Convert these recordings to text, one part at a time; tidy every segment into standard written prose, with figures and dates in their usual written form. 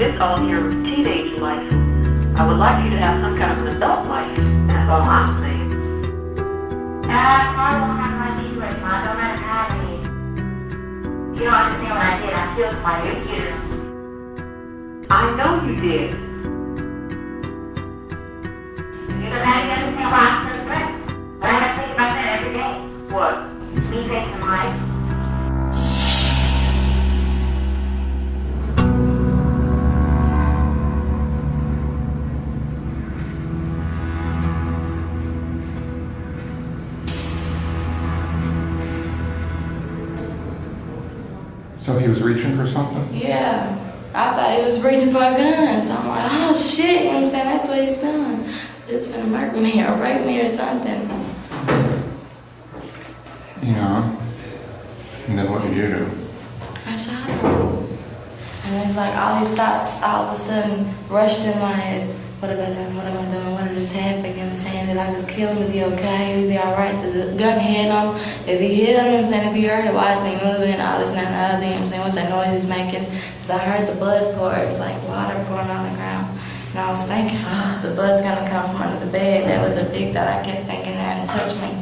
miss all of your teenage life. I would like you to have some kind of an adult life. That's all I'm saying. I don't have my needs right now. I don't know how to need. You don't understand what I did. I killed somebody. You do. I know you did. You don't have to understand why I'm so stressed. But I have to think about that every day. What? Me taking life. So he was reaching for something? Yeah. I thought he was reaching for a gun. So I'm like, oh shit, you know what I'm saying? That's what he's doing. He's gonna murder me or rape me or something. Yeah. And then what did you do? I shot him. And it's like all these thoughts all of a sudden rushed in my head. What have I done? What am I doing? What just happened? You know what I'm saying? Did I just kill him? Is he okay? Is he alright? Did the gun hit him? If he hit him, you know what I'm saying? If he heard it, why is he moving? All this and that and the other, you know what I'm saying? What's that noise he's making? Because I heard the blood pour. It was like water pouring on the ground. And I was thinking, oh, the blood's gonna come from under the bed. That was a big thought. I kept thinking that and touched me.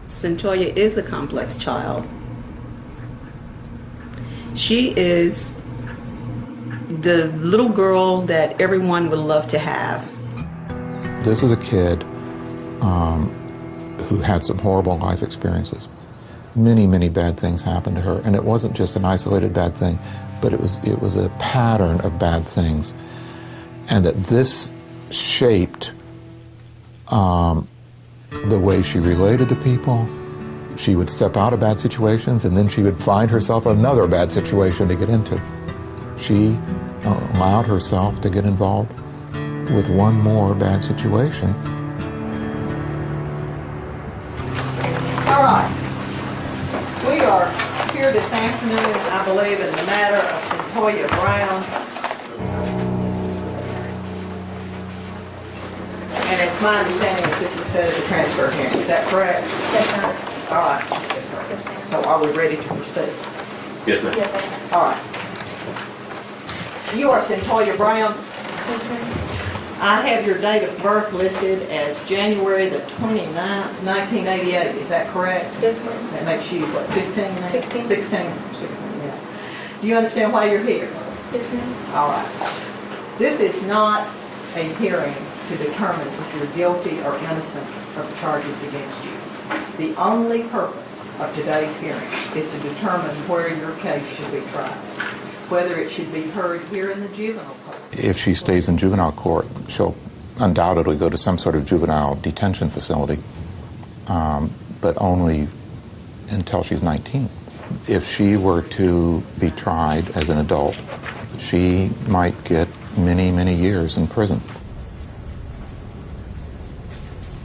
Centoya is a complex child. She is the little girl that everyone would love to have. This is a kid who had some horrible life experiences. Many, many bad things happened to her, and it wasn't just an isolated bad thing, but it was a pattern of bad things. And that this shaped the way she related to people. She would step out of bad situations, and then she would find herself another bad situation to get into. She allowed herself to get involved with one more bad situation. All right. We are here this afternoon, I believe, in the matter of Centoya Brown. And it's my understanding that this is set as a transfer hearing. Is that correct? Yes, sir. All right. Yes, ma'am. So are we ready to proceed? Yes, ma'am. Yes, ma'am. All right. You are Centoya Brown. Yes, ma'am. I have your date of birth listed as January the 29th, 1988. Is that correct? Yes, ma'am. That makes you, what, 15 now? 16. 16, yeah. Do you understand why you're here? Yes, ma'am. All right. This is not a hearing to determine if you're guilty or innocent of the charges against you. The only purpose of today's hearing is to determine where your case should be tried, whether it should be heard here in the juvenile court. If she stays in juvenile court, she'll undoubtedly go to some sort of juvenile detention facility, but only until she's 19. If she were to be tried as an adult, she might get many, many years in prison.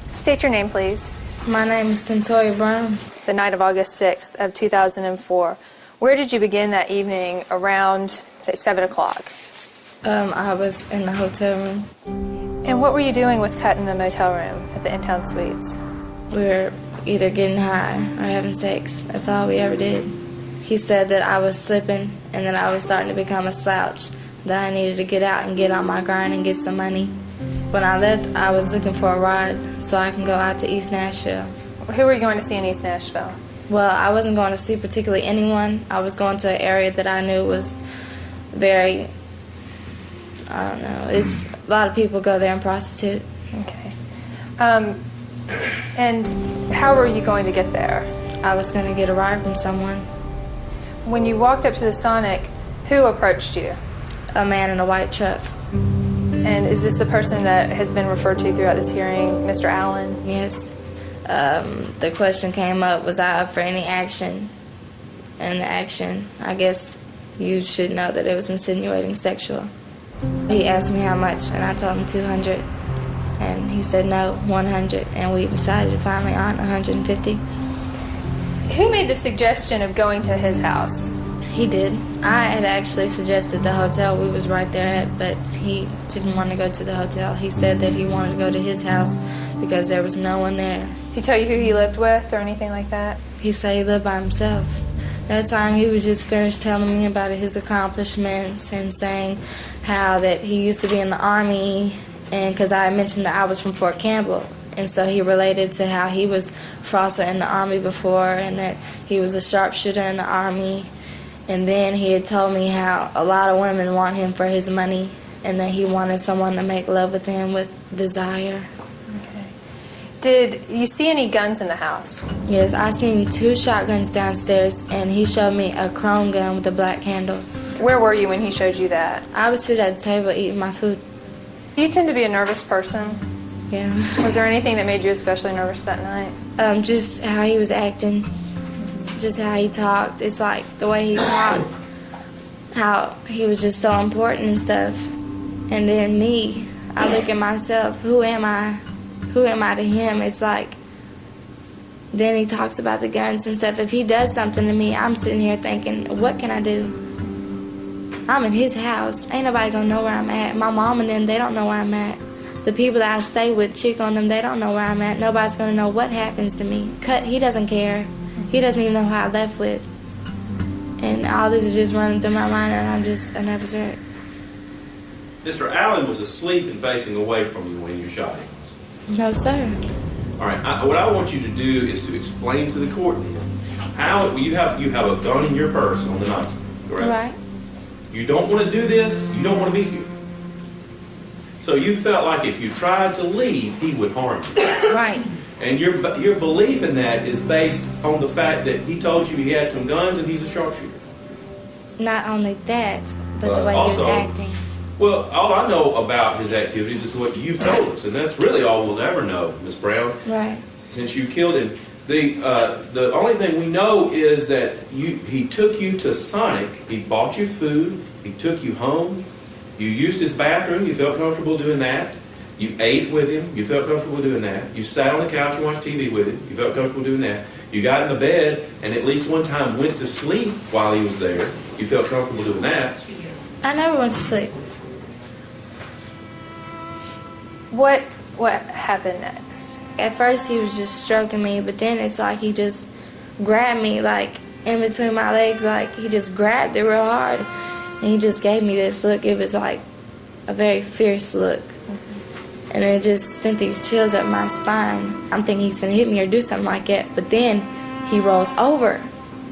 State your name, please. My name is Centoya Brown. The night of August 6th of 2004. Where did you begin that evening around, say, 7 o'clock? I was in the hotel room. And what were you doing with Cut in the motel room at the In-Town Suites? We were either getting high or having sex. That's all we ever did. He said that I was slipping and that I was starting to become a slouch, that I needed to get out and get on my grind and get some money. When I left, I was looking for a ride so I can go out to East Nashville. Who were you going to see in East Nashville? Well, I wasn't going to see particularly anyone. I was going to an area that I knew was very, I don't know, it's a lot of people go there and prostitute. Okay. And how were you going to get there? I was going to get a ride from someone. When you walked up to the Sonic, who approached you? A man in a white truck. And is this the person that has been referred to throughout this hearing, Mr. Allen? Yes. The question came up, was I up for any action? And the action, I guess you should know that it was insinuating sexual. He asked me how much, and I told him 200. And he said no, 100. And we decided finally on 150. Who made the suggestion of going to his house? He did. I had actually suggested the hotel we was right there at, but he didn't want to go to the hotel. He said that he wanted to go to his house because there was no one there. Did he tell you who he lived with or anything like that? He said he lived by himself. That time he was just finished telling me about his accomplishments and saying how that he used to be in the Army, and because I mentioned that I was from Fort Campbell. And so he related to how he was also in the Army before and that he was a sharpshooter in the Army. And then he had told me how a lot of women want him for his money and that he wanted someone to make love with him with desire. Okay. Did you see any guns in the house? Yes, I seen 2 shotguns downstairs, and he showed me a chrome gun with a black handle. Where were you when he showed you that? I was sitting at the table eating my food. Do you tend to be a nervous person? Yeah. Was there anything that made you especially nervous that night? Just how he was acting, just how he talked. It's like the way he talked, how he was just so important and stuff. And then me, I look at myself, who am I? Who am I to him? It's like, then he talks about the guns and stuff. If he does something to me, I'm sitting here thinking, what can I do? I'm in his house. Ain't nobody gonna know where I'm at. My mom and them, they don't know where I'm at. The people that I stay with, Chico and them, they don't know where I'm at. Nobody's gonna know what happens to me. He doesn't care. He doesn't even know who I left with. And all this is just running through my mind, and I'm just a nervous wreck. Mr. Allen was asleep and facing away from you when you shot him. No, sir. All right. What I want you to do is to explain to the court then how you have a gun in your purse on the nightstand, correct? Right. You don't want to do this. You don't want to be here. So you felt like if you tried to leave, he would harm you. Right. And your belief in that is based on the fact that he told you he had some guns and he's a sharpshooter. Not only that, but the way Also, he was acting. Well, all I know about his activities is what you've told us, and that's really all we'll ever know, Miss Brown. Right. Since you killed him, the only thing we know is that he took you to Sonic. He bought you food. He took you home. You used his bathroom. You felt comfortable doing that. You ate with him. You felt comfortable doing that. You sat on the couch and watched TV with him. You felt comfortable doing that. You got in the bed and at least one time went to sleep while he was there. You felt comfortable doing that. I never went to sleep. What happened next? At first he was just stroking me, but then it's like he just grabbed me like in between my legs, like he just grabbed it real hard, and he just gave me this look. It was like a very fierce look, and it just sent these chills up my spine. I'm thinking he's gonna hit me or do something like that, but then he rolls over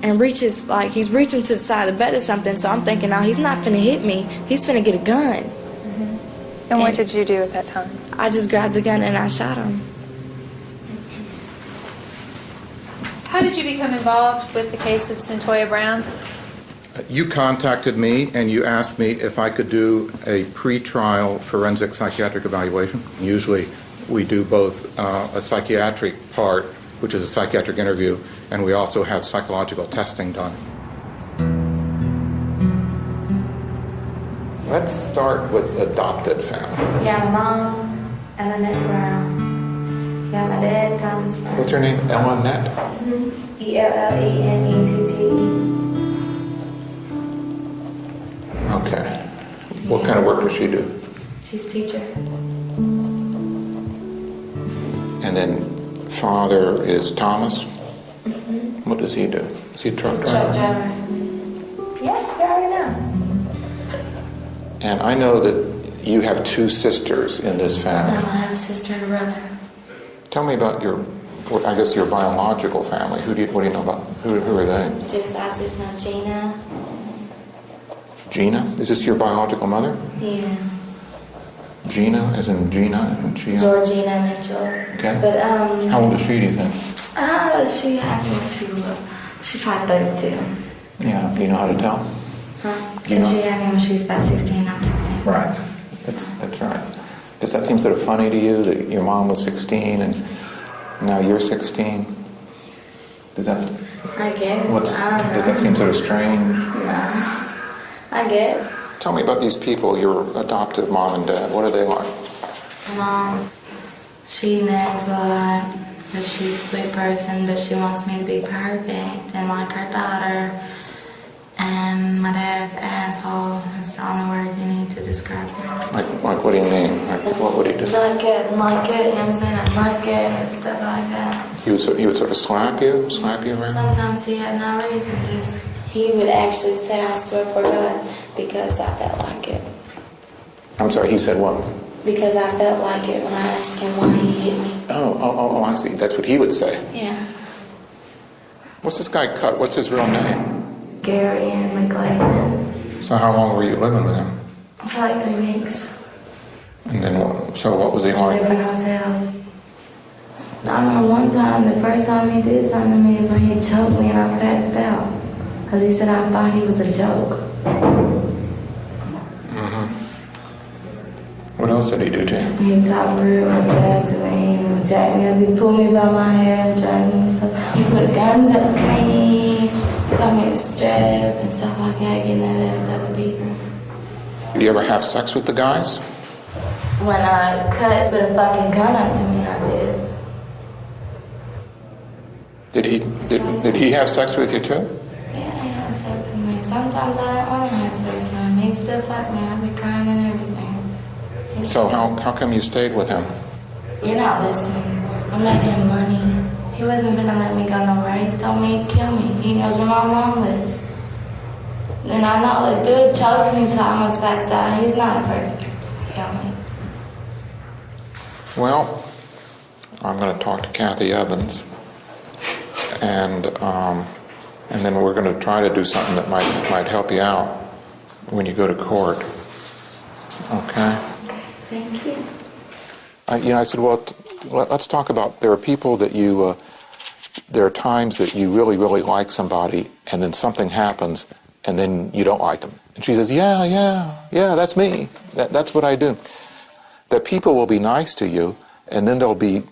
and reaches, like he's reaching to the side of the bed or something, so I'm thinking, no, he's not finna hit me, he's finna get a gun. And what did you do at that time? I just grabbed the gun and I shot him. How did you become involved with the case of Centoya Brown? You contacted me and you asked me if I could do a pre-trial forensic psychiatric evaluation. Usually we do both a psychiatric part, which is a psychiatric interview, and we also have psychological testing done. Let's start with adopted family. Yeah, my mom, Ellenette Brown. Yeah, my dad, Thomas Brown. What's her name? Ellenette? Ellenette. Okay. What kind of work does she do? She's a teacher. And then father is Thomas? What does he do? Is he a truck He's a driver? truck driver. Yeah, you already know. And I know that you have 2 sisters in this family. I have a sister and a brother. Tell me about your biological family. What do you know about? Who are they? I just know Gina. Gina? Is this your biological mother? Yeah. Gina, as in Gina and Gia? Georgina Mitchell. Okay. But How old is she, do you think? she had me when she was, she's probably 32. Yeah. Do you know how to tell? Huh? Do you know? She had me when she was about 16. I'm 16. Right. That's right. Does that seem sort of funny to you that your mom was 16 and now you're 16? Does that? I guess. I don't know. Does that seem sort of strange? No. I guess. Tell me about these people, your adoptive mom and dad. What are they like? Mom, she nags a lot. Because she's a sweet person, but she wants me to be perfect and like her daughter. And my dad's asshole. That's the only word you need to describe him. Like what do you mean? Like, what would he do? Like it, you know what I'm saying? I like it and stuff like that. He would sort of slap you around? Sometimes he had no reason, just he would actually say, I swear for God, because I felt like it. I'm sorry, he said what? Because I felt like it when I asked him why he hit me. Oh, I see. That's what he would say. Yeah. What's this guy cut? What's his real name? Gary and McLean. So how long were you living with him? For like 3 weeks. And then what was he like? Different hotels. I remember one time, the first time he did something to me is when he choked me and I passed out. Because he said I thought he was a joke. What else did he do to you? He talked real bad to me. He would jack me up. He pulled me by my hair and dragged me and stuff. He put guns up to me. Told me to strap and stuff like that, getting that with other people. Did you ever have sex with the guys? When I put a fucking gun up to me, I did. Did he have sex with you too? Yeah, he had sex with me. Sometimes I didn't want to have sex with him. He'd still fuck me. I'd be crying and everything. So how come you stayed with him? You're not listening. I'm making him money. He wasn't gonna let me go nowhere. He told me he'd kill me. He knows where my mom lives. And I'm not like, dude choked me till I almost passed out. He's not afraid to kill me. Well, I'm going to talk to Kathy Evans, and then we're going to try to do something that might help you out when you go to court. Okay? Thank you. I said, well, let's talk about, there are people that there are times that you really, really like somebody, and then something happens, and then you don't like them. And she says, yeah, that's me. That's what I do. That people will be nice to you, and then they'll be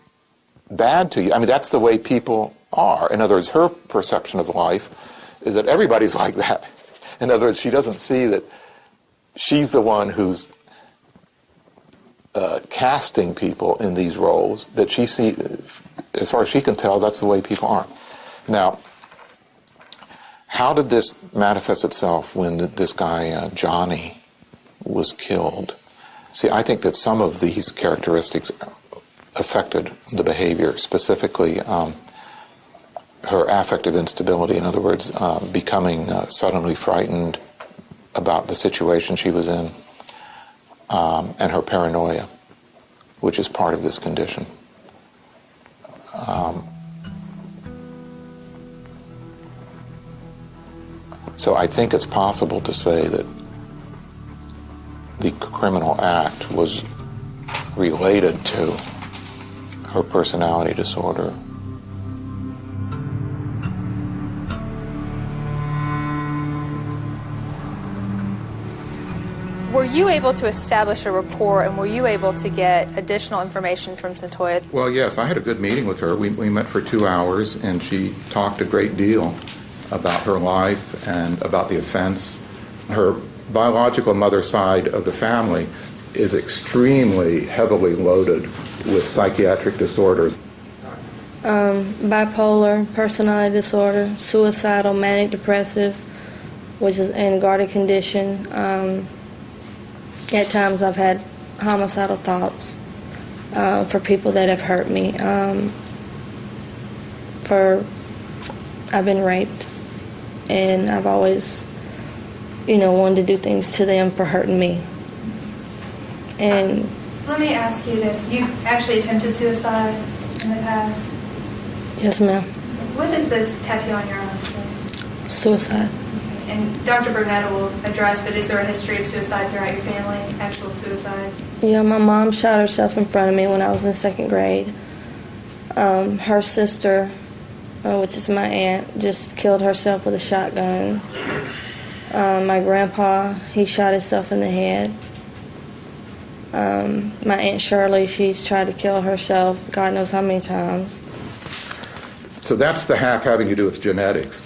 bad to you. I mean, that's the way people are. In other words, her perception of life is that everybody's like that. In other words, she doesn't see that she's the one who's casting people in these roles, that she sees, as far as she can tell, that's the way people are. Now, how did this manifest itself when this guy, Johnny, was killed? See, I think that some of these characteristics affected the behavior, specifically her affective instability. In other words, becoming suddenly frightened about the situation she was in, and her paranoia, which is part of this condition. So I think it's possible to say that the criminal act was related to her personality disorder. Were you able to establish a rapport, and were you able to get additional information from Cyntoia? Well, yes, I had a good meeting with her. We met for 2 hours, and she talked a great deal about her life and about the offense. Her biological mother side of the family is extremely heavily loaded with psychiatric disorders. Bipolar, personality disorder, suicidal, manic depressive, which is an guarded condition. At times I've had homicidal thoughts for people that have hurt me. I've been raped, and I've always, wanted to do things to them for hurting me. And let me ask you this. You actually attempted suicide in the past? Yes, ma'am. What does this tattoo on your arm say? Suicide. And Dr. Burnett will address, but is there a history of suicide throughout your family, actual suicides? Yeah, my mom shot herself in front of me when I was in 2nd grade. Her sister, which is my aunt, just killed herself with a shotgun. My grandpa, he shot himself in the head. My Aunt Shirley, she's tried to kill herself God knows how many times. So that's the half having to do with genetics.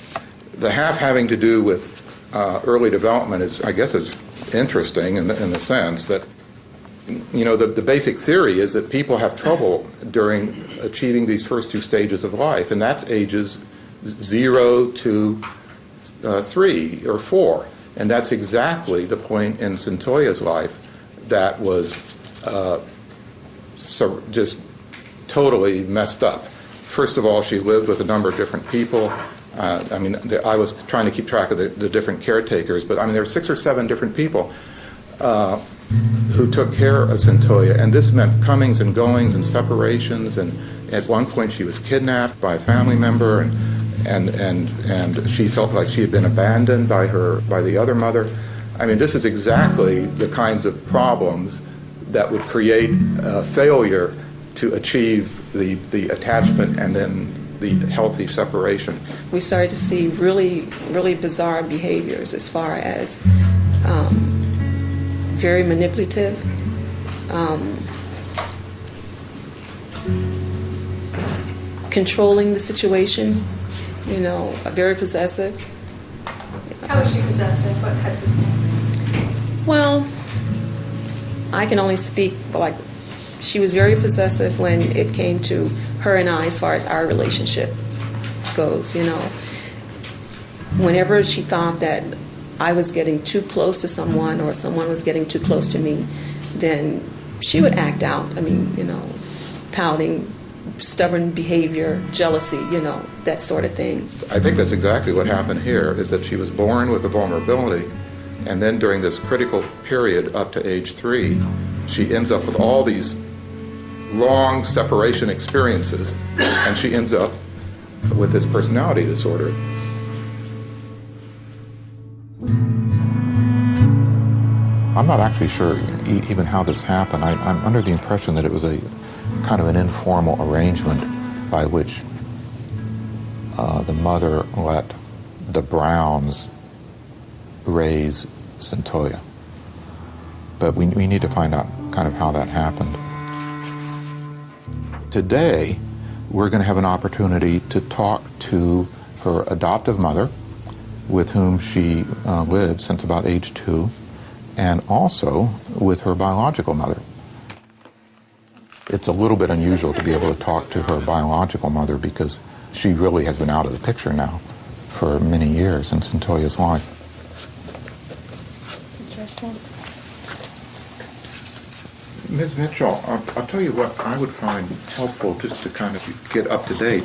The half having to do with early development is, I guess, is interesting in the sense that the basic theory is that people have trouble during achieving these first two stages of life, and that's ages 0 to 3 or 4. And that's exactly the point in Cyntoia's life that was just totally messed up. First of all, she lived with a number of different people. I was trying to keep track of the different caretakers, but there were 6 or 7 different people who took care of Cyntoia, and this meant comings and goings and separations, and at one point she was kidnapped by a family member, and she felt like she had been abandoned by the other mother. This is exactly the kinds of problems that would create failure to achieve the attachment and then the healthy separation. We started to see really, really bizarre behaviors as far as very manipulative, controlling the situation, very possessive. How was she possessive? What types of things? Well, I can only speak, she was very possessive when it came to her and I as far as our relationship goes, Whenever she thought that I was getting too close to someone or someone was getting too close to me, then she would act out. Pouting, stubborn behavior, jealousy, that sort of thing. I think that's exactly what happened here, is that she was born with a vulnerability, and then during this critical period up to age 3, she ends up with all these long separation experiences, and she ends up with this personality disorder. I'm not actually sure even how this happened. I'm under the impression that it was a kind of an informal arrangement by which the mother let the Browns raise Cyntoia. But we need to find out kind of how that happened. Today, we're going to have an opportunity to talk to her adoptive mother, with whom she lived since about age 2, and also with her biological mother. It's a little bit unusual to be able to talk to her biological mother because she really has been out of the picture now for many years in Cyntoia's life. Interesting. Ms. Mitchell, I'll tell you what I would find helpful just to kind of get up to date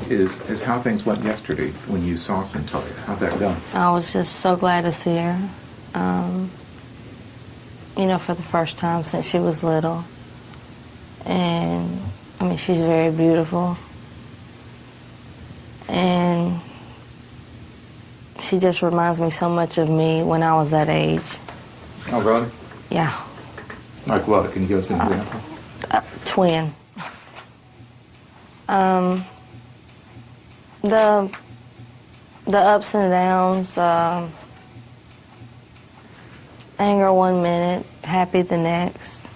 is how things went yesterday when you saw Cyntoia. How'd that go? I was just so glad to see her. For the first time since she was little. And, she's very beautiful. And she just reminds me so much of me when I was that age. Oh, really? Yeah. Like what? Can you give us an example? Twin. The ups and downs, anger one minute, happy the next.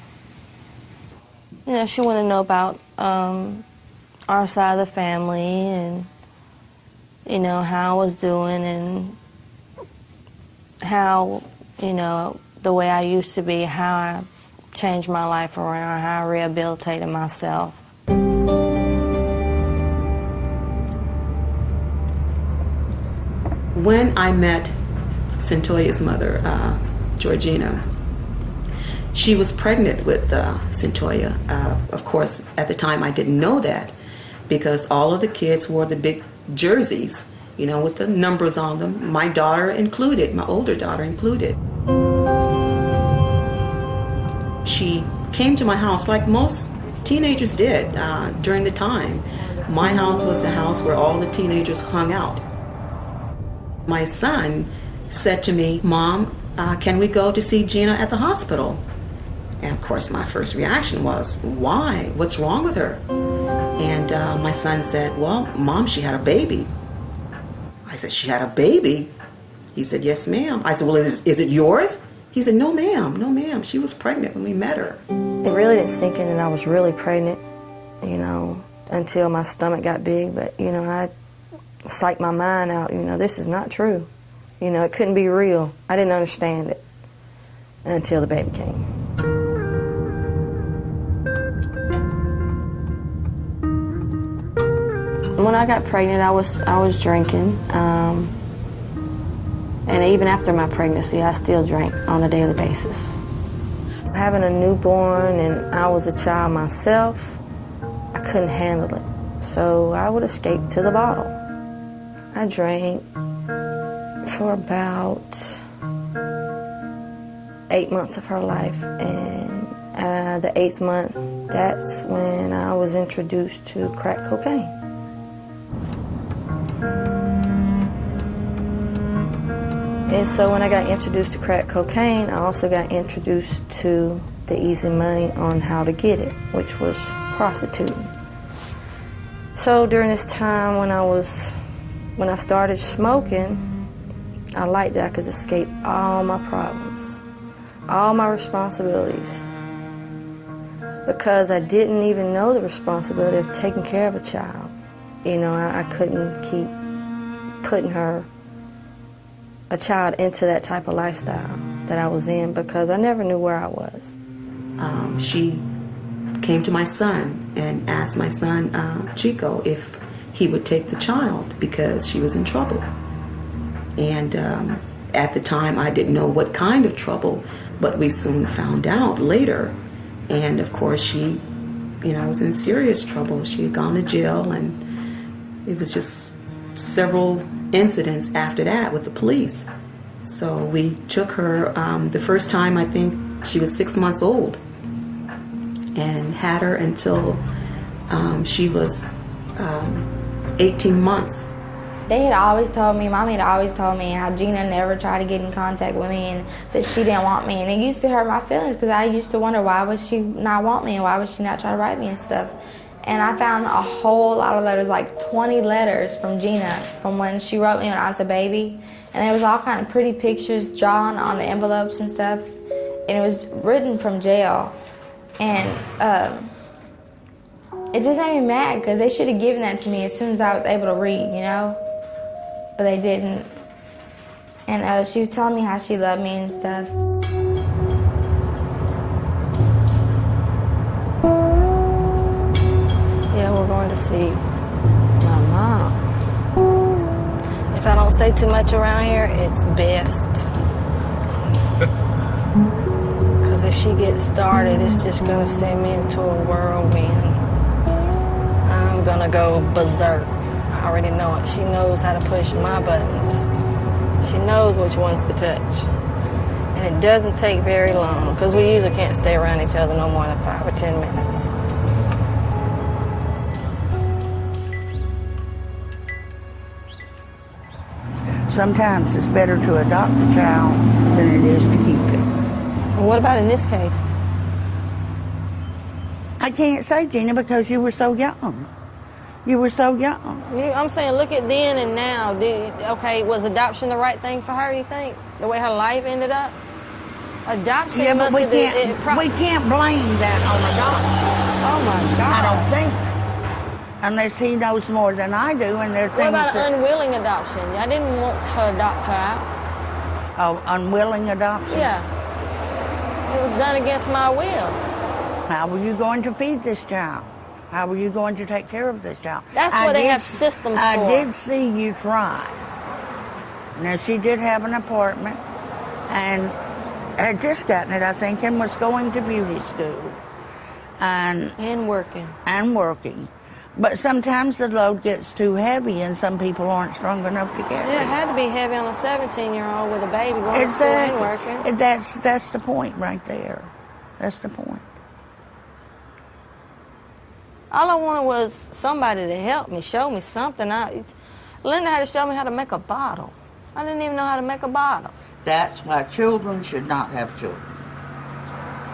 She wanted to know about our side of the family and, how I was doing and how, the way I used to be, how I changed my life around, how I rehabilitated myself. When I met Cyntoia's mother, Georgina, she was pregnant with Cyntoia. Of course, at the time I didn't know that because all of the kids wore the big jerseys, with the numbers on them, my daughter included, my older daughter included. She came to my house like most teenagers did during the time. My house was the house where all the teenagers hung out. My son said to me, "Mom, can we go to see Gina at the hospital?" And of course, my first reaction was, "Why? What's wrong with her?" And my son said, "Well, Mom, she had a baby." I said, "She had a baby?" He said, "Yes, ma'am." I said, "Well, is it yours?" He said, "No, ma'am. No, ma'am. She was pregnant when we met her." It really didn't sink in that I was really pregnant, until my stomach got big. But, I psyched my mind out, this is not true. It couldn't be real. I didn't understand it until the baby came. When I got pregnant, I was drinking, and even after my pregnancy, I still drank on a daily basis. Having a newborn and I was a child myself, I couldn't handle it, so I would escape to the bottle. I drank for about 8 months of her life, and the 8th month, that's when I was introduced to crack cocaine. And so when I got introduced to crack cocaine, I also got introduced to the easy money on how to get it, which was prostituting. So during this time when I started smoking, I liked that I could escape all my problems, all my responsibilities, because I didn't even know the responsibility of taking care of a child. You know, I couldn't keep putting a child into that type of lifestyle that I was in because I never knew where I was. She came to my son and asked my son, Chico, if he would take the child because she was in trouble. And at the time, I didn't know what kind of trouble, but we soon found out later. And of course, she, was in serious trouble. She had gone to jail, and it was just several incidents after that with the police. So we took her, the first time I think she was 6 months old, and had her until she was 18 months. They had always told me, Mommy had always told me how Gina never tried to get in contact with me and that she didn't want me. And it used to hurt my feelings because I used to wonder why would she not want me and why would she not try to write me and stuff. And I found a whole lot of letters, like 20 letters from Gina from when she wrote me when I was a baby. And there was all kind of pretty pictures drawn on the envelopes and stuff. And it was written from jail. And it just made me mad because they should have given that to me as soon as I was able to read, But they didn't. And she was telling me how she loved me and stuff. Yeah, we're going to see my mom. If I don't say too much around here, it's best. Because if she gets started, it's just going to send me into a whirlwind. I'm going to go berserk. I already know it. She knows how to push my buttons. She knows which ones to touch. And it doesn't take very long, because we usually can't stay around each other no more than 5 or 10 minutes. Sometimes it's better to adopt a child than it is to keep it. What about in this case? I can't say, Gina, because you were so young. You were so young. I'm saying, look at then and now. Okay, was adoption the right thing for her, do you think? The way her life ended up? Adoption must have been... We can't blame that on adoption. Oh, my God. I don't think. Unless he knows more than I do, and there are things... What about unwilling adoption? I didn't want to adopt her out. Oh, unwilling adoption? Yeah. It was done against my will. How were you going to feed this child? How were you going to take care of this child? That's what they have systems for. I did see you try. Now, she did have an apartment, and had just gotten it, I think, and was going to beauty school. And working. And working. But sometimes the load gets too heavy, and some people aren't strong enough to carry it. Yeah, it had to be heavy on a 17-year-old with a baby going to school and working. That's the point right there. That's the point. All I wanted was somebody to help me, show me something. Linda had to show me how to make a bottle. I didn't even know how to make a bottle. That's why children should not have children.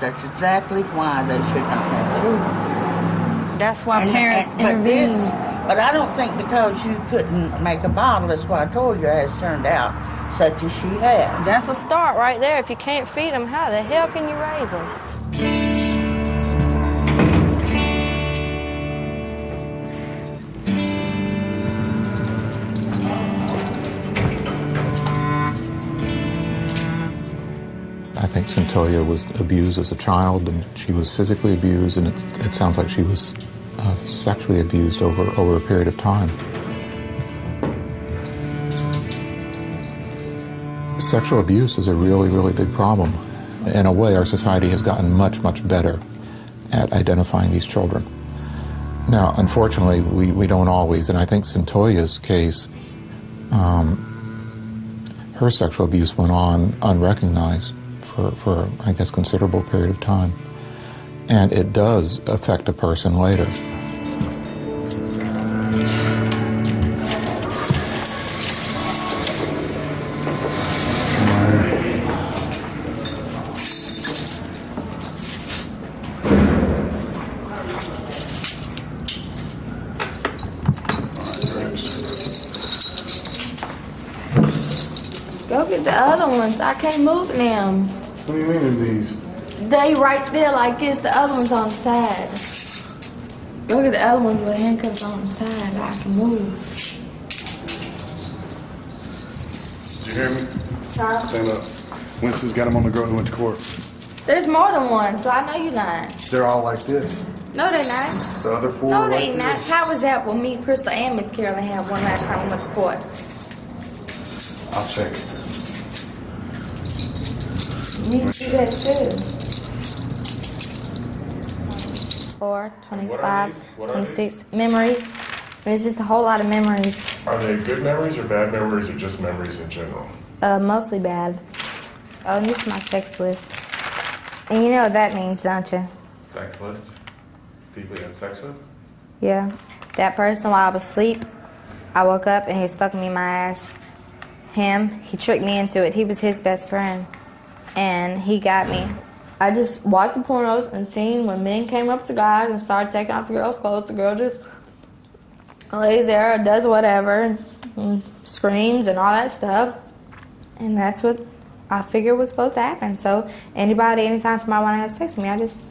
That's exactly why they should not have children. That's why parents intervene. But I don't think because you couldn't make a bottle, that's why I told you, has turned out such as she has. That's a start right there. If you can't feed them, how the hell can you raise them? I think Centolia was abused as a child, and she was physically abused, and it sounds like she was sexually abused over a period of time. Sexual abuse is a really, really big problem. In a way, our society has gotten much, much better at identifying these children. Now, unfortunately, we don't always, and I think Centoya's case, her sexual abuse went on unrecognized for, I guess, considerable period of time. And it does affect a person later. Go get the other ones. I can't move them. What do you mean in these? They right there like this. The other one's on the side. Go get the other ones with handcuffs on the side. I can move. Did you hear me? Huh? Stand up. Winston's got him on the girl who went to court. There's more than one, so I know you're lying. They're all like this. No, they're not. The other four No, are they like not. this. How was that when me, Crystal, and Miss Carolyn had one last time we went to court? I'll check it. You need to do that too. 4, 25, 26 memories. It's just a whole lot of memories. Are they good memories or bad memories or just memories in general? Mostly bad. Oh, and this is my sex list. And you know what that means, don't you? Sex list? People you had sex with? Yeah. That person, while I was asleep, I woke up and he was fucking me in my ass. Him, he tricked me into it. He was his best friend. And he got me. I just watched the pornos and seen when men came up to guys and started taking off the girl's clothes, the girl just lays there, does whatever, and screams and all that stuff. And that's what I figured was supposed to happen. So anybody, anytime somebody wanted to have sex with me, I just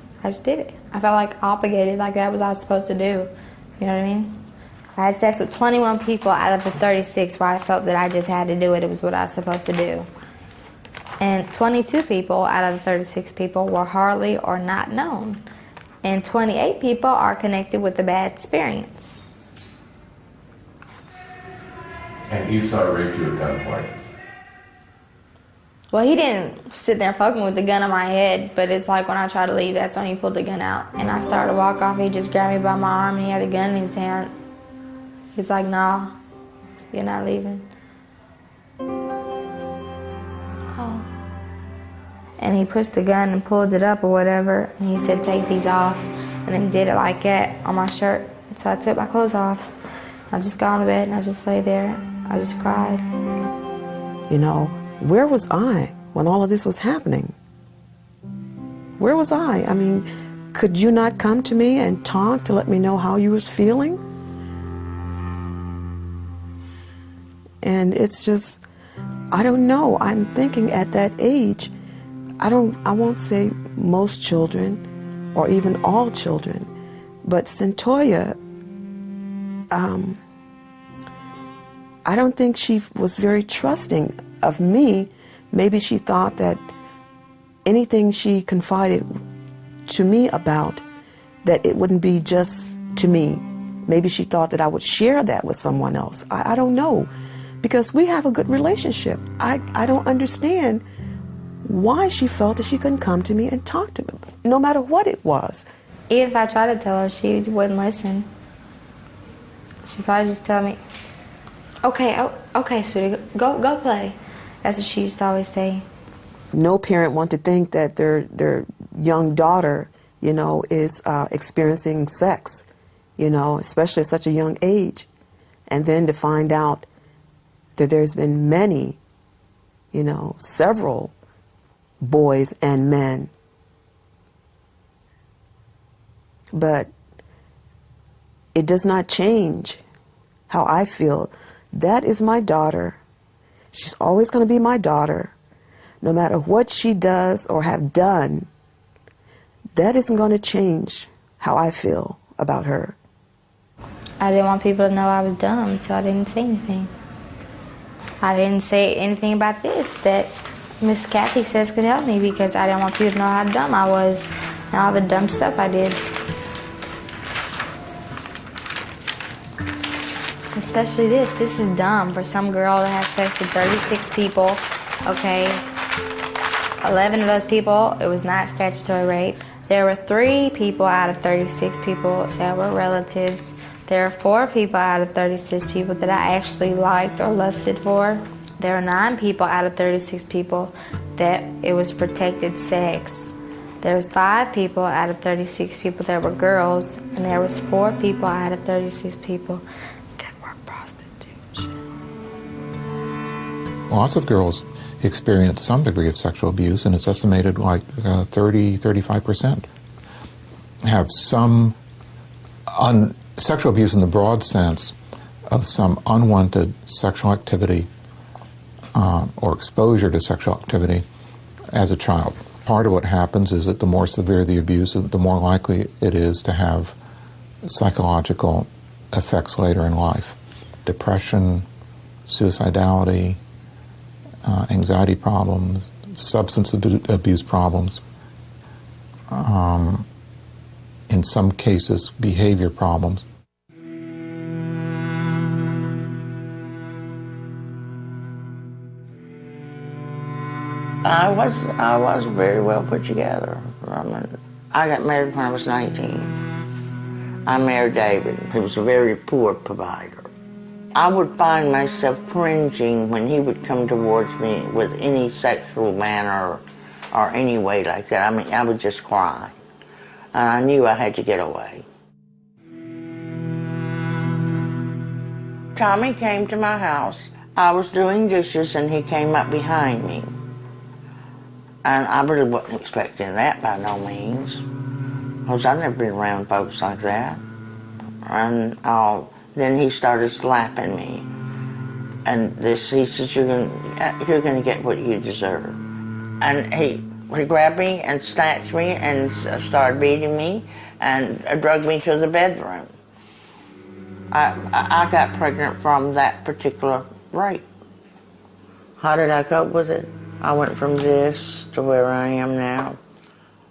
did it. I felt like obligated, like that was what I was supposed to do. You know what I mean? I had sex with 21 people out of the 36 where I felt that I just had to do it. It was what I was supposed to do. And 22 people out of the 36 people were hardly or not known. And 28 people are connected with a bad experience. And Esau raped you at gunpoint. Well, he didn't sit there fucking with the gun on my head, but it's like when I tried to leave, that's when he pulled the gun out. And I started to walk off, he just grabbed me by my arm and he had a gun in his hand. He's like, "No, you're not leaving." Oh. And he pushed the gun and pulled it up or whatever, and he said, "Take these off." And then he did it like that on my shirt. So I took my clothes off. I just got on the bed and I just lay there. I just cried. You know, where was I when all of this was happening? Where was I? I mean, could you not come to me and talk to let me know how you was feeling? And it's just, I don't know. I'm thinking at that age, I won't say most children or even all children, but Centoya, I don't think she was very trusting of me. Maybe she thought that anything she confided to me about, that it wouldn't be just to me. Maybe she thought that I would share that with someone else. I don't know, because we have a good relationship. I don't understand why she felt that she couldn't come to me and talk to me, no matter what it was. Even if I tried to tell her, she wouldn't listen. She'd probably just tell me, okay, sweetie, go play. That's what she used to always say. No parent wants to think that their young daughter, you know, is experiencing sex, you know, especially at such a young age. And then to find out that there's been many, you know, several boys and men. But it does not change how I feel. That is my daughter. She's always going to be my daughter. No matter what she does or have done, that isn't going to change how I feel about her. I didn't want people to know I was dumb, so I didn't say anything. I didn't say anything about this that Miss Kathy says could help me, because I didn't want people to know how dumb I was and all the dumb stuff I did. Especially this. This is dumb for some girl to have sex with 36 people. Okay. 11 of those people, it was not statutory rape. There were 3 people out of 36 people that were relatives. There are 4 people out of 36 people that I actually liked or lusted for. There are 9 people out of 36 people that it was protected sex. There was 5 people out of 36 people that were girls, and there was 4 people out of 36 people that were prostitutes. Lots of girls experience some degree of sexual abuse, and it's estimated like 30-35% have some sexual abuse in the broad sense of some unwanted sexual activity or exposure to sexual activity as a child. Part of what happens is that the more severe the abuse, the more likely it is to have psychological effects later in life. Depression, suicidality, anxiety problems, substance abuse problems, in some cases, behavior problems. I was very well put together. I got married when I was 19. I married David, who was a very poor provider. I would find myself cringing when he would come towards me with any sexual manner or any way like that. I mean, I would just cry. And I knew I had to get away. Tommy came to my house. I was doing dishes and he came up behind me. And I really wasn't expecting that by no means, because I've never been around folks like that. And then he started slapping me. And he said, you're going to get what you deserve. And he grabbed me and snatched me and started beating me and drugged me to the bedroom. I got pregnant from that particular rape. How did I cope with it? I went from this to where I am now.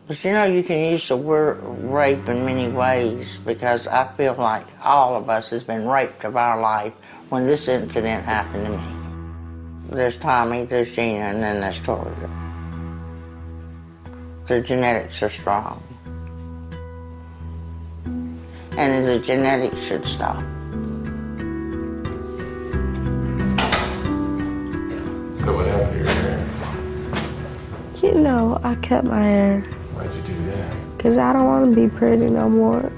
But you know, you can use the word rape in many ways, because I feel like all of us has been raped of our life when this incident happened to me. There's Tommy, there's Gina, and then there's Toria. The genetics are strong. And the genetics should stop. So what happened to your hair? You know, I cut my hair. Why'd you do that? Because I don't want to be pretty no more.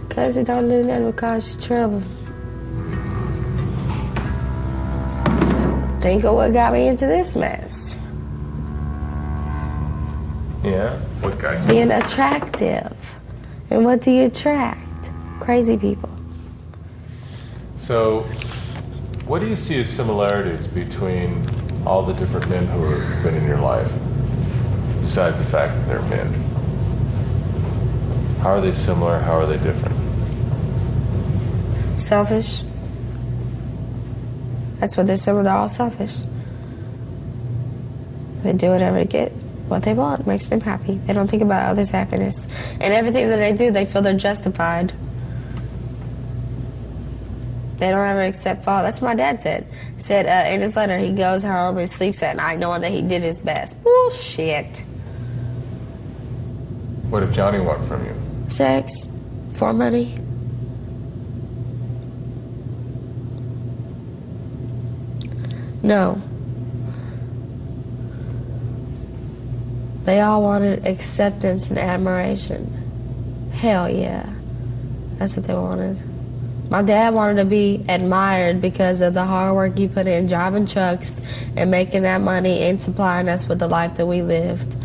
Because it don't do nothing but cause you trouble. Think of what got me into this mess. Yeah? What got you? Being attractive. And what do you attract? Crazy people. So, what do you see as similarities between all the different men who have been in your life, besides the fact that they're men? How are they similar? How are they different? Selfish. That's what they're similar. They're all selfish. They do whatever to get what they want. It makes them happy. They don't think about others' happiness. And everything that they do, they feel they're justified. They don't ever accept fault. That's what my dad said. He said in his letter, he goes home and sleeps at night knowing that he did his best. Bullshit. What did Johnny want from you? Sex. For money. No. They all wanted acceptance and admiration. Hell yeah. That's what they wanted. My dad wanted to be admired because of the hard work he put in driving trucks and making that money and supplying us with the life that we lived.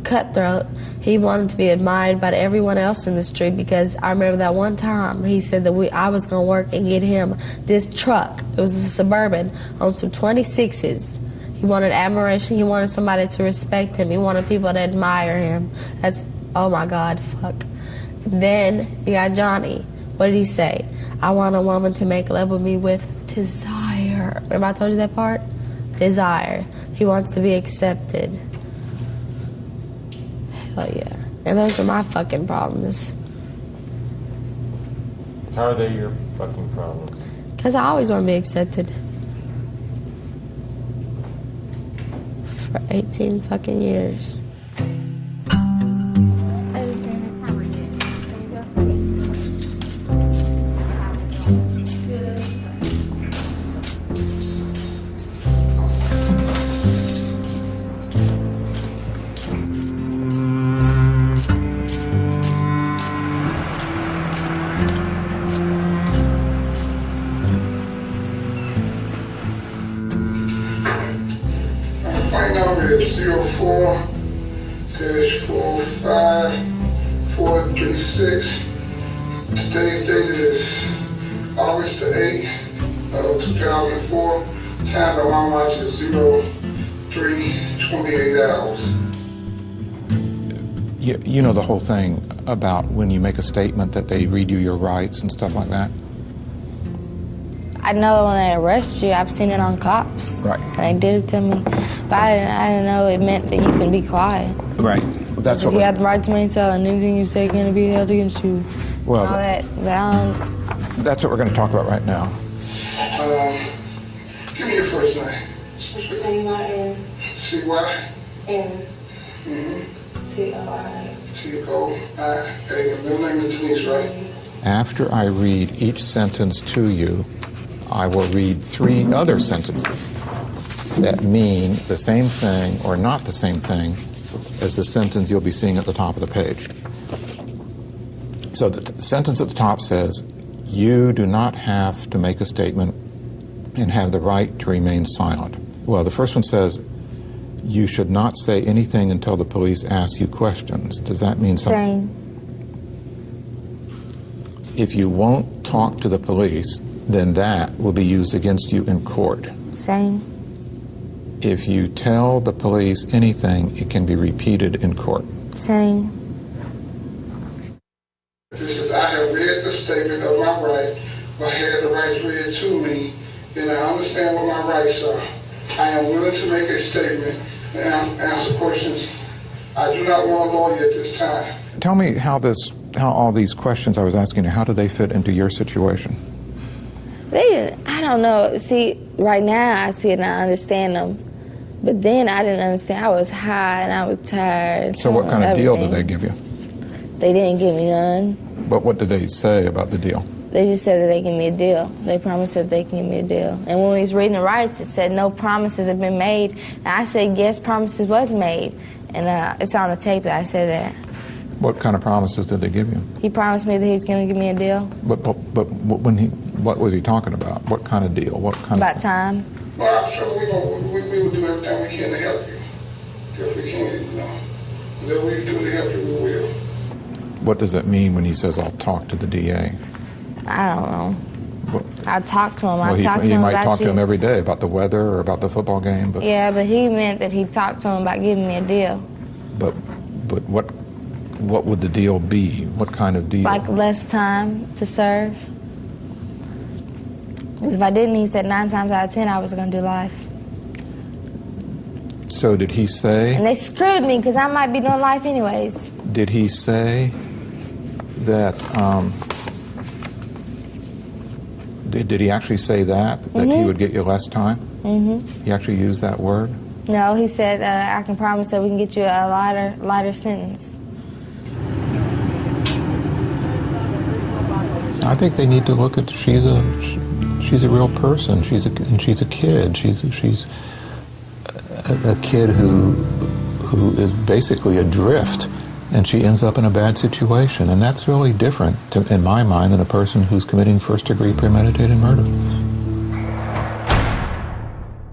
Cutthroat. He wanted to be admired by everyone else in the street, because I remember that one time he said that I was going to work and get him this truck. It was a Suburban on some 26s. He wanted admiration. He wanted somebody to respect him. He wanted people to admire him. That's, oh my God, fuck. And then you got Johnny. What did he say? I want a woman to make love with me with desire. Remember I told you that part? Desire. He wants to be accepted. Hell yeah. And those are my fucking problems. How are they your fucking problems? Because I always want to be accepted. For 18 fucking years. My number is 04-45436. Today's date is August the 8th of 2004. Time of my watch is 03:28 hours. You know the whole thing about when you make a statement that they read you your rights and stuff like that? I know when they arrest you, I've seen it on cops. Right. And they did it to me. But I didn't know it meant that you can be quiet. Right. That's what you have the right to remain silent. Anything you say can be held against you. Well, all that. But that's what we're going to talk about right now. Give me your first name. C-Y-N. C-Y? N. T-O-I. T-O-I-A. Your middle name is Denise, right? After I read each sentence to you, I will read 3 other sentences that mean the same thing or not the same thing as the sentence you'll be seeing at the top of the page. So the sentence at the top says, you do not have to make a statement and have the right to remain silent. Well, the first one says, you should not say anything until the police ask you questions. Does that mean something? Same. If you won't talk to the police, then that will be used against you in court. Same. If you tell the police anything, it can be repeated in court. Same. This is, I have read the statement of my right, or had the rights read to me, and I understand what my rights are. I am willing to make a statement and answer questions. I do not want a lawyer at this time. Tell me how all these questions I was asking you, how do they fit into your situation? I don't know. See, right now I see it and I understand them. But then I didn't understand. I was high and I was tired. So what kind of deal did they give you? They didn't give me none. But what did they say about the deal? They just said that they give me a deal. They promised that they can give me a deal. And when we was reading the rights, it said no promises have been made. And I said, yes, promises was made. And it's on the tape that I said that. What kind of promises did they give you? He promised me that he was going to give me a deal. But what was he talking about? What kind of deal? What kind about of time? Well, I'm sure we will do everything we can to help you. If we can, you know. Whatever we can do to help you, we will. What does that mean when he says, I'll talk to the DA? I don't know. I talked to him. Well, he might talk to him every day about the weather or about the football game. But yeah, but he meant that he talked to him about giving me a deal. But what would the deal be? What kind of deal? Like less time to serve. Because if I didn't, he said 9 times out of 10 I was going to do life. So did he say? And they screwed me because I might be doing life anyways. Did he say that? Did he actually say that he would get you less time? Mm-hmm. He actually used that word? No, he said I can promise that we can get you a lighter sentence. I think they need to look at she's a real person. She's a kid. She's a kid who is basically adrift, and she ends up in a bad situation, and that's really different, in my mind, than a person who's committing first-degree premeditated murder.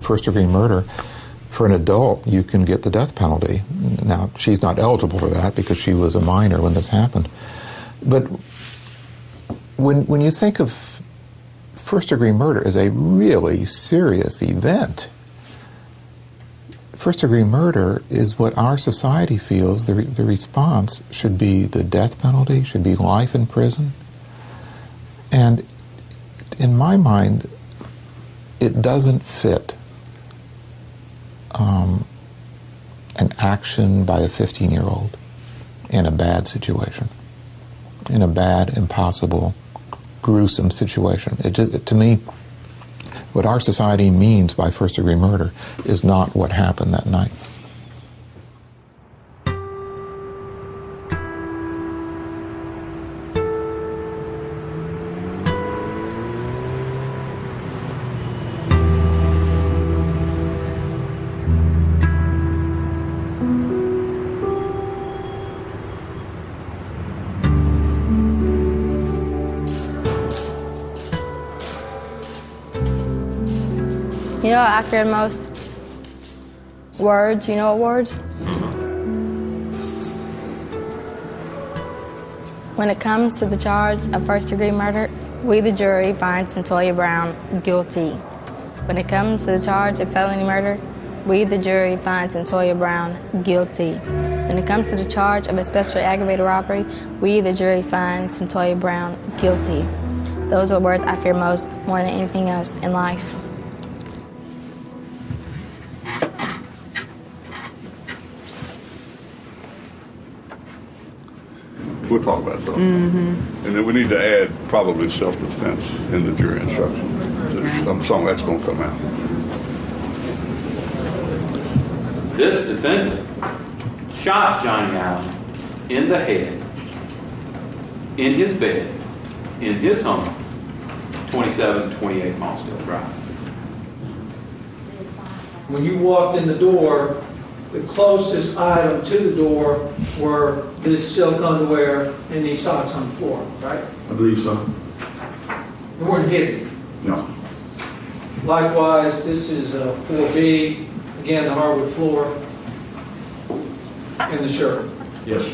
First-degree murder, for an adult, you can get the death penalty. Now, she's not eligible for that because she was a minor when this happened, but when you think of first-degree murder as a really serious event, first-degree murder is what our society feels the response should be. The death penalty should be life in prison. And in my mind, it doesn't fit an action by a 15-year-old in a bad situation, in a bad, impossible gruesome situation. To me, what our society means by first-degree murder is not what happened that night. You know, I fear most words. You know what words? When it comes to the charge of first-degree murder, we, the jury, find Centoya Brown guilty. When it comes to the charge of felony murder, we, the jury, find Centoya Brown guilty. When it comes to the charge of especially aggravated robbery, we, the jury, find Centoya Brown guilty. Those are the words I fear most, more than anything else in life. We'll talk about that. And then we need to add probably self-defense in the jury instruction. Some that's going to come out. This defendant shot Johnny Allen in the head, in his bed, in his home, 2728 Mossdale Drive. When you walked in the door, the closest item to the door were this silk underwear and these socks on the floor, right? I believe so. They weren't hidden. No. Likewise, this is 4B, again, the hardwood floor, and the shirt. Yes.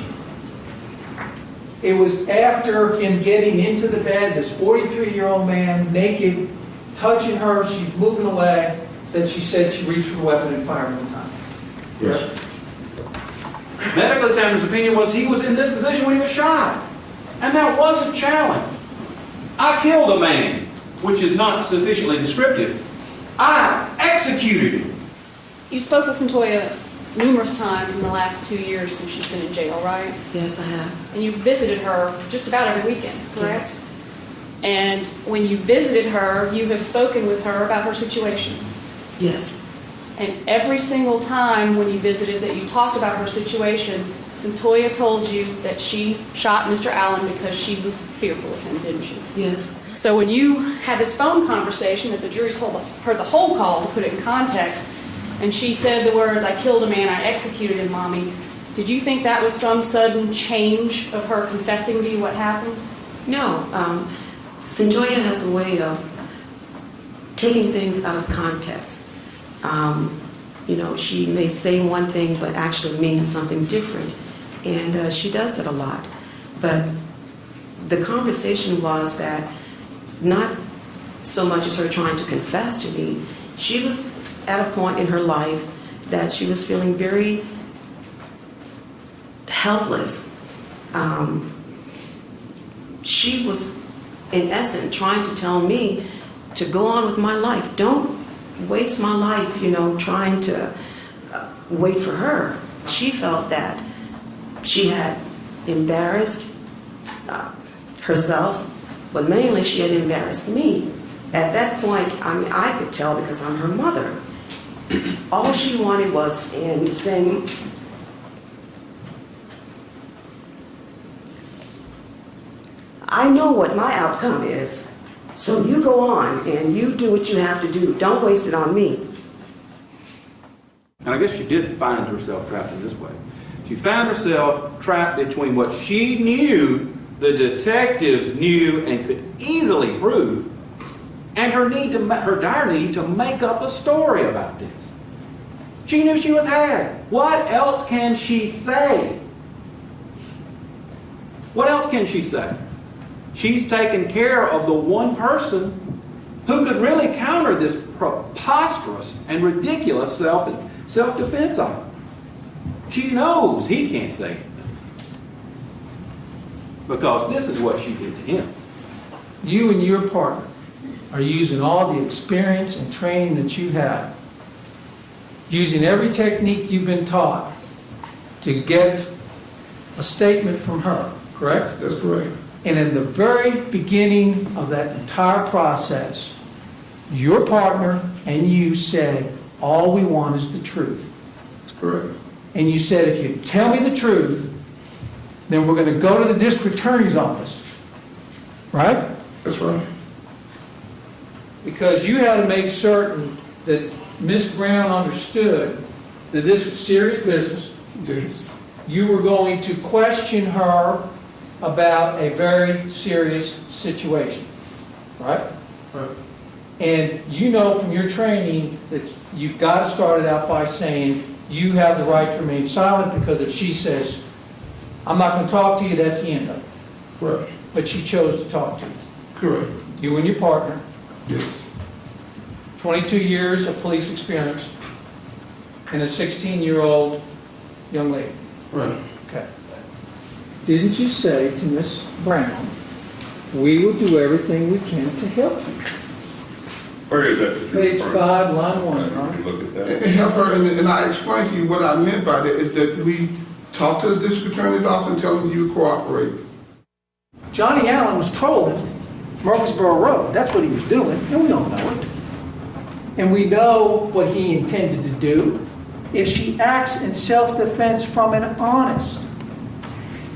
It was after him getting into the bed, this 43-year-old man, naked, touching her, she's moving away, that she said she reached for the weapon and fired one time. Yes. Medical examiner's opinion was he was in this position when he was shot. And that was a challenge. I killed a man, which is not sufficiently descriptive. I executed him. You spoke with Centoya numerous times in the last 2 years since she's been in jail, right? Yes, I have. And you visited her just about every weekend, correct? Yes. And when you visited her, you have spoken with her about her situation. Yes. And every single time when you visited that you talked about her situation, Centoya told you that she shot Mr. Allen because she was fearful of him, didn't she? Yes. So when you had this phone conversation that the jury's heard the whole call, to put it in context, and she said the words, "I killed a man, I executed him, Mommy," did you think that was some sudden change of her confessing to you what happened? No. Centoya has a way of taking things out of context. You know, she may say one thing but actually mean something different. And she does it a lot. But the conversation was that not so much as her trying to confess to me, she was at a point in her life that she was feeling very helpless. She was, in essence, trying to tell me to go on with my life. Don't waste my life, you know, trying to wait for her. She felt that she had embarrassed herself, but mainly she had embarrassed me. At that point, I mean, I could tell because I'm her mother. All she wanted was in saying, I know what my outcome is. So you go on and you do what you have to do. Don't waste it on me. And I guess she did find herself trapped in this way. She found herself trapped between what she knew the detectives knew and could easily prove, and her dire need to make up a story about this. She knew she was had. What else can she say? What else can she say? She's taken care of the one person who could really counter this preposterous and ridiculous self-defense of her. She knows he can't say it because this is what she did to him. You and your partner are using all the experience and training that you have, using every technique you've been taught to get a statement from her, correct? That's correct. And in the very beginning of that entire process, your partner and you said, all we want is the truth. That's correct. And you said, if you tell me the truth, then we're going to go to the district attorney's office. Right? That's right. Because you had to make certain that Miss Brown understood that this was serious business. Yes. You were going to question her about a very serious situation. Right? Right. And you know from your training that you've got to start it out by saying you have the right to remain silent, because if she says, I'm not going to talk to you, that's the end of it. Right. But she chose to talk to you. Correct. You and your partner. Yes. 22 years of police experience and a 16-year-old young lady. Right. Okay. Didn't you say to Miss Brown, we will do everything we can to help you? Where is that? Page 5, line 1, right? Look at that. And help her, and I explained to you what I meant by that is that we talk to the district attorney's office and tell them you cooperate. Johnny Allen was trolling Murfreesboro Road. That's what he was doing, and we don't know it. And we know what he intended to do. If she acts in self-defense from an honest,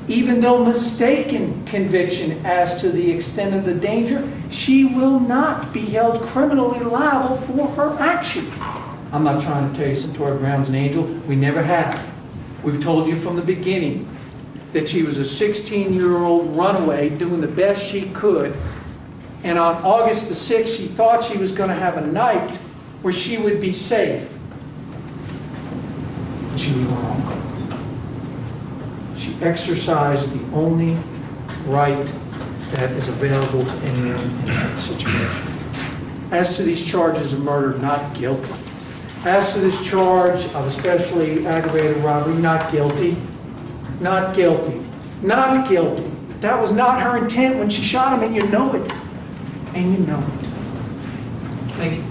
even though mistaken conviction as to the extent of the danger, she will not be held criminally liable for her action. I'm not trying to tell you Centura Brown's an angel. We never have. We've told you from the beginning that she was a 16-year-old runaway doing the best she could. And on August the 6th, she thought she was going to have a night where she would be safe. She was wrong. She exercised the only right that is available to anyone in that situation. As to these charges of murder, not guilty. As to this charge of especially aggravated robbery, not guilty. Not guilty. Not guilty. That was not her intent when she shot him, and you know it. And you know it. Thank you.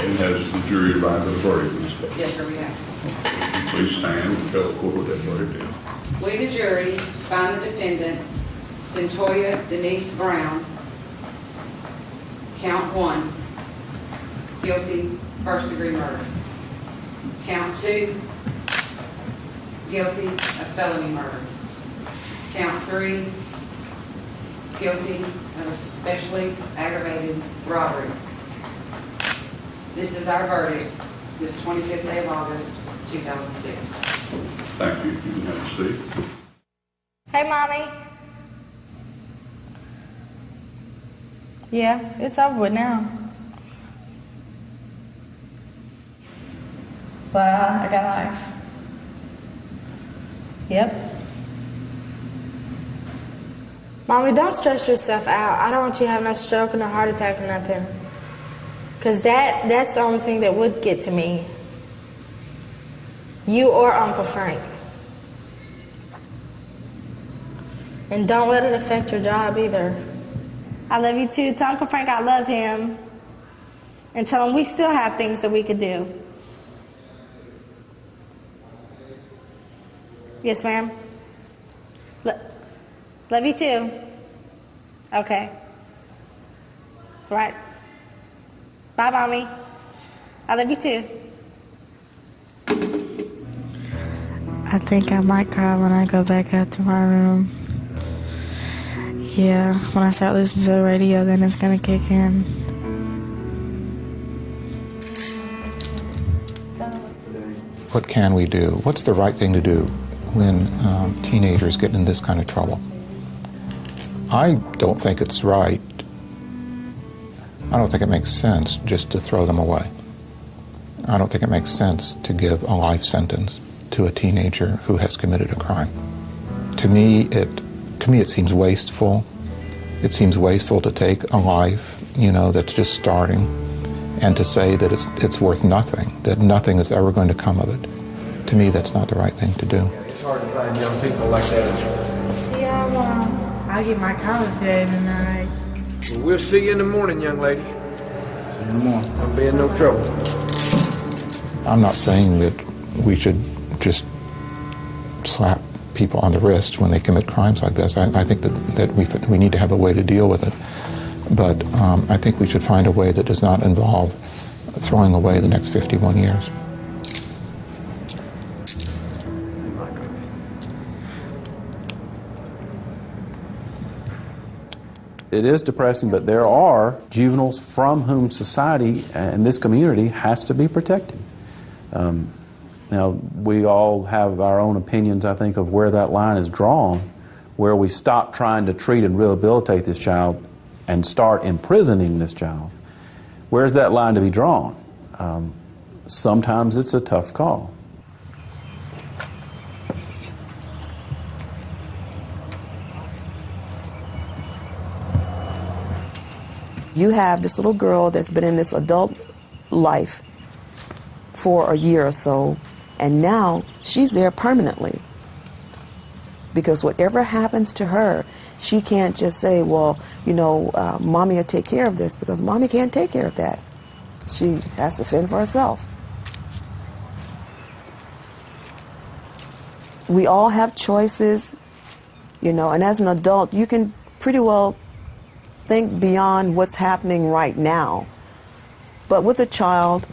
And has the jury arrived at a verdict in this case? Yes, sir, we have. Please stand and tell the court what that verdict is. We, the jury, find the defendant, Centoya Denise Brown, count 1, guilty first-degree murder. Count 2, guilty of felony murder. Count 3, guilty of especially aggravated robbery. This is our verdict, this 25th day of August, 2006. Thank you. You can have a seat. Hey, Mommy. Yeah, it's over with now. Well, I got life. Yep. Mommy, don't stress yourself out. I don't want you to have no stroke or no heart attack or nothing. Because that's the only thing that would get to me. You or Uncle Frank. And don't let it affect your job either. I love you too. Tell Uncle Frank I love him. And tell him we still have things that we could do. Yes, ma'am. Love you too. Okay. Right. Bye, Mommy. I love you too. I think I might cry when I go back up to my room. Yeah, when I start listening to the radio, then it's gonna kick in. What can we do? What's the right thing to do when teenagers get in this kind of trouble? I don't think it's right. I don't think it makes sense just to throw them away. I don't think it makes sense to give a life sentence to a teenager who has committed a crime. To me, it seems wasteful. It seems wasteful to take a life, that's just starting, and to say that it's worth nothing, that nothing is ever going to come of it. To me, that's not the right thing to do. It's hard to find young people like that. See y'all, I'll get my college today tonight. Well, we'll see you in the morning, young lady. See you in the morning. Don't be in no trouble. I'm not saying that we should just slap people on the wrist when they commit crimes like this. I think that we need to have a way to deal with it. But I think we should find a way that does not involve throwing away the next 51 years. It is depressing, but there are juveniles from whom society and this community has to be protected. Now, we all have our own opinions, I think, of where that line is drawn, where we stop trying to treat and rehabilitate this child and start imprisoning this child. Where's that line to be drawn? Sometimes it's a tough call. You have this little girl that's been in this adult life for a year or so, and now she's there permanently. Because whatever happens to her, she can't just say, well, you know, mommy will take care of this, because mommy can't take care of that. She has to fend for herself. We all have choices, you know, and as an adult, you can pretty well think beyond what's happening right now. But with a child,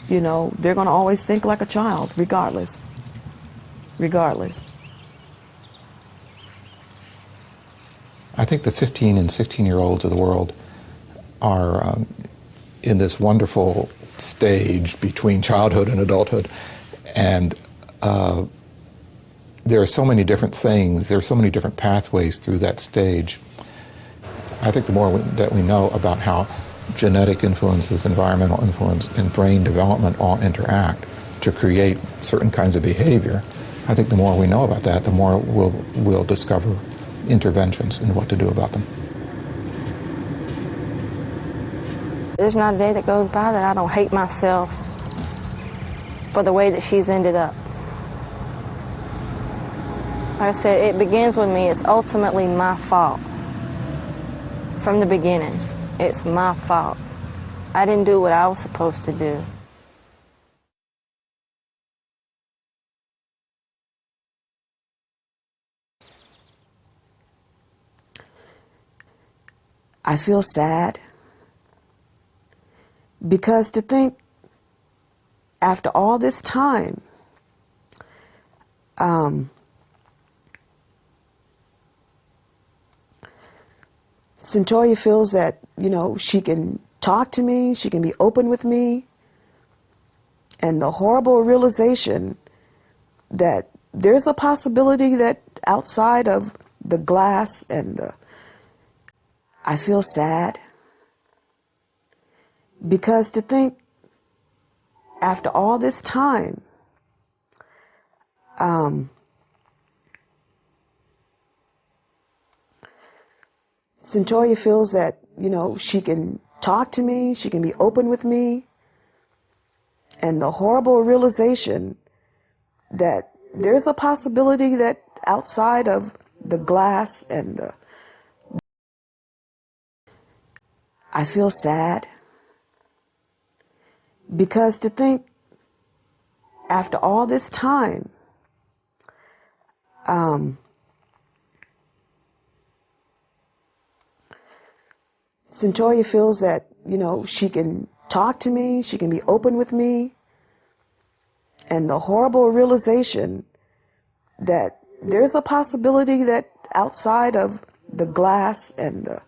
you know, they're going to always think like a child, regardless. Regardless. I think the 15 and 16-year-olds of the world are in this wonderful stage between childhood and adulthood, and there are so many different things, there are so many different pathways through that stage. I think the more that we know about how genetic influences, environmental influence, and brain development all interact to create certain kinds of behavior, I think the more we know about that, the more we'll discover interventions and what to do about them. There's not a day that goes by that I don't hate myself for the way that she's ended up. Like I said, it begins with me. It's ultimately my fault. From the beginning, it's my fault. I didn't do what I was supposed to do. I feel sad because to think after all this time, Centoria feels that, you know, she can talk to me, she can be open with me, and the horrible realization that there's a possibility that outside of the glass and the... I feel sad because to think after all this time, Centoria feels that, you know, she can talk to me, she can be open with me, and the horrible realization that there's a possibility that outside of the glass and the... I feel sad because to think after all this time, Centoria feels that, you know, she can talk to me, she can be open with me, and the horrible realization that there's a possibility that outside of the glass and the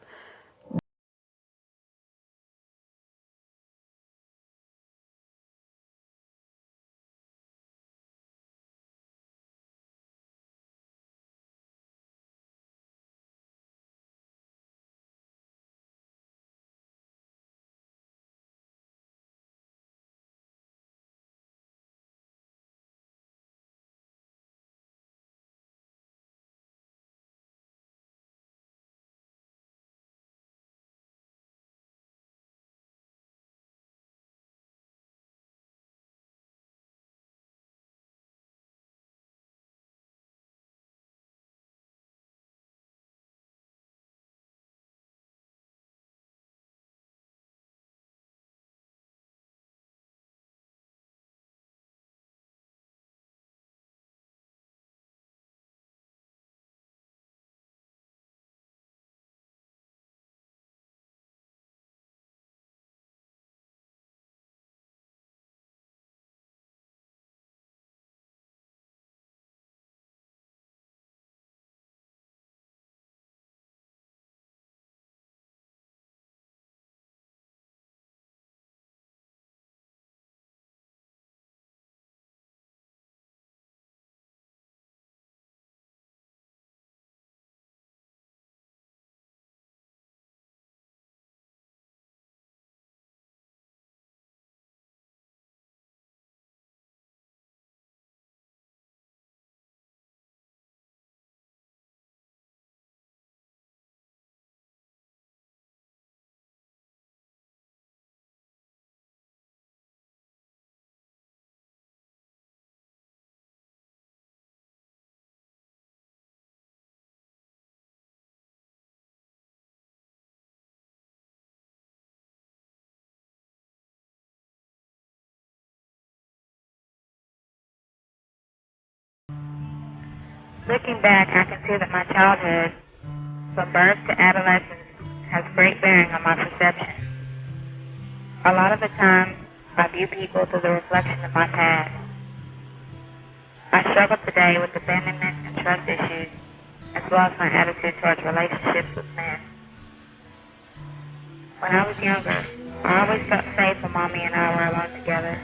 Looking back, I can see that my childhood, from birth to adolescence, has great bearing on my perception. A lot of the time, I view people through the reflection of my past. I struggle today with abandonment and trust issues, as well as my attitude towards relationships with men. When I was younger, I always felt safe when Mommy and I were alone together.